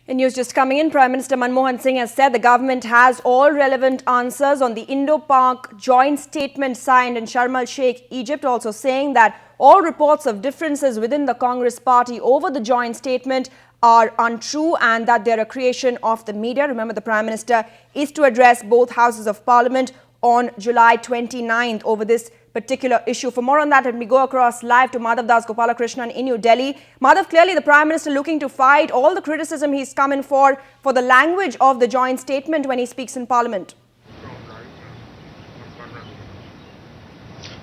In news just coming in, Prime Minister Manmohan Singh has said the government has all relevant answers on the Indo-Pak joint statement signed in Sharm el-Sheikh, Egypt, also saying that all reports of differences within the Congress party over the joint statement are untrue and that they're a creation of the media. Remember, the Prime Minister is to address both houses of Parliament on July 29th over this particular issue. For more on that, let me go across live to Madhav Das Gopalakrishnan in New Delhi. Madhav, clearly the Prime Minister looking to fight all the criticism he's come in for the language of the joint statement when he speaks in Parliament.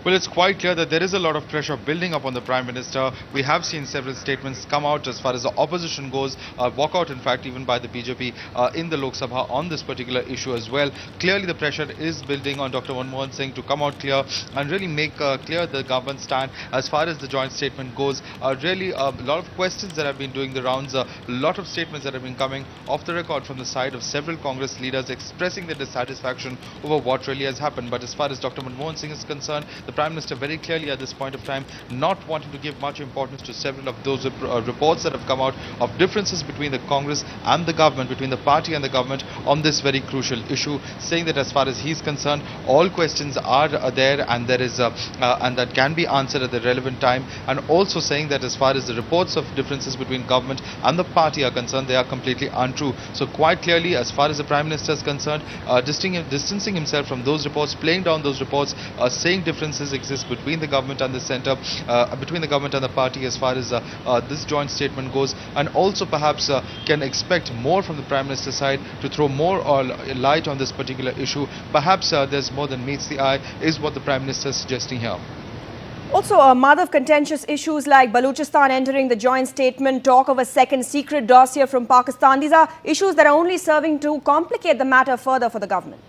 Well, it's quite clear that there is a lot of pressure building up on the Prime Minister. We have seen several statements come out as far as the opposition goes, walk out in fact even by the BJP in the Lok Sabha on this particular issue as well. Clearly the pressure is building on Dr. Manmohan Singh to come out clear and really make clear the government stand as far as the joint statement goes. Really a lot of questions that have been doing the rounds, a lot of statements that have been coming off the record from the side of several Congress leaders expressing their dissatisfaction over what really has happened. But as far as Dr. Manmohan Singh is concerned, the Prime Minister very clearly at this point of time not wanting to give much importance to several of those reports that have come out of differences between the Congress and the government, between the party and the government on this very crucial issue, saying that as far as he's concerned, all questions are there and there is and that can be answered at the relevant time, and also saying that as far as the reports of differences between government and the party are concerned, they are completely untrue. So quite clearly, as far as the Prime Minister is concerned, distancing himself from those reports, playing down those reports, saying differences exist between the government and the centre, between the government and the party as far as this joint statement goes, and also perhaps can expect more from the Prime Minister's side to throw more light on this particular issue. Perhaps there's more than meets the eye is what the Prime Minister is suggesting here. Also, Madhav, contentious issues like Balochistan entering the joint statement, talk of a second secret dossier from Pakistan. These are issues that are only serving to complicate the matter further for the government.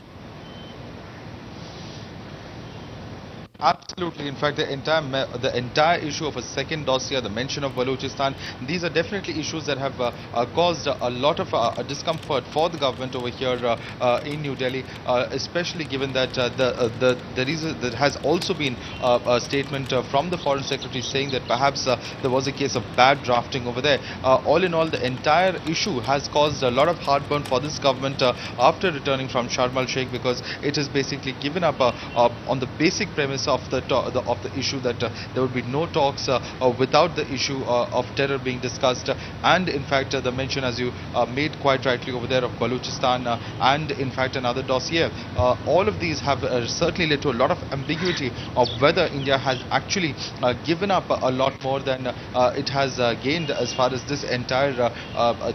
Absolutely. In fact, the entire issue of a second dossier, the mention of Balochistan, these are definitely issues that have caused a lot of discomfort for the government over here in New Delhi, especially given that there has also been a statement from the Foreign Secretary saying that perhaps there was a case of bad drafting over there. All in all, the entire issue has caused a lot of heartburn for this government after returning from Sharm el-Sheikh, because it has basically given up on the basic premise of the issue that there would be no talks without the issue of terror being discussed, and in fact the mention, as you made quite rightly over there, of Balochistan and in fact another dossier. All of these have certainly led to a lot of ambiguity of whether India has actually given up a lot more than it has gained as far as this entire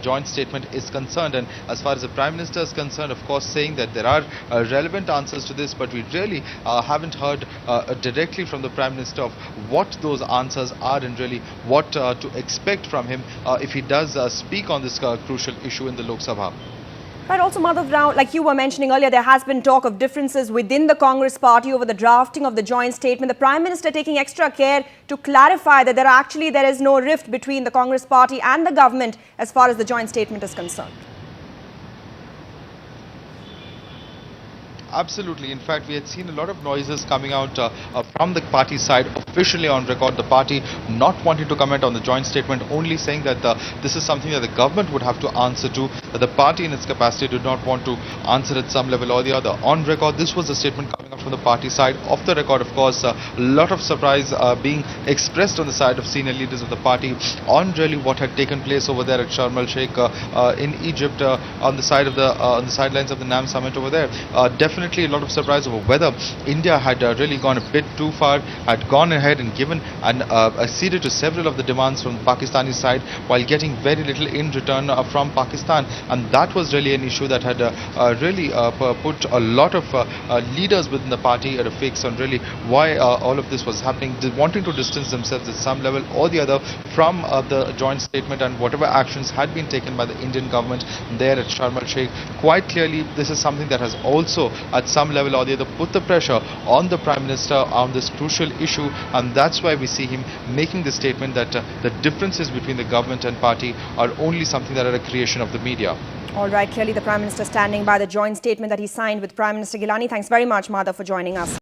joint statement is concerned. And as far as the Prime Minister is concerned, of course, saying that there are relevant answers to this, but we really haven't heard directly from the Prime Minister of what those answers are and really what to expect from him if he does speak on this crucial issue in the Lok Sabha. But also, Madhav, now, like you were mentioning earlier, there has been talk of differences within the Congress party over the drafting of the joint statement. The Prime Minister taking extra care to clarify that there is no rift between the Congress party and the government as far as the joint statement is concerned. Absolutely. In fact, we had seen a lot of noises coming out from the party side, officially on record, the party not wanting to comment on the joint statement, only saying that this is something that the government would have to answer to, that the party in its capacity did not want to answer at some level or the other. On record, this was a statement coming out from the party side. Off the record, of course, a lot of surprise being expressed on the side of senior leaders of the party on really what had taken place over there at Sharm el-Sheikh in Egypt, on the sidelines of the NAM summit over there. Definitely a lot of surprise over whether India had really gone a bit too far, had gone ahead and given and acceded to several of the demands from the Pakistani side while getting very little in return from Pakistan. And that was really an issue that had really put a lot of leaders within the party at a fix on really why all of this was happening, wanting to distance themselves at some level or the other from the joint statement and whatever actions had been taken by the Indian government there at Sharm el-Sheikh. Quite clearly, this is something that has also at some level or the other put the pressure on the Prime Minister on this crucial issue, and that's why we see him making the statement that the differences between the government and party are only something that are a creation of the media. All right, clearly the Prime Minister standing by the joint statement that he signed with Prime Minister Gilani. Thanks very much, Madhav, for joining us.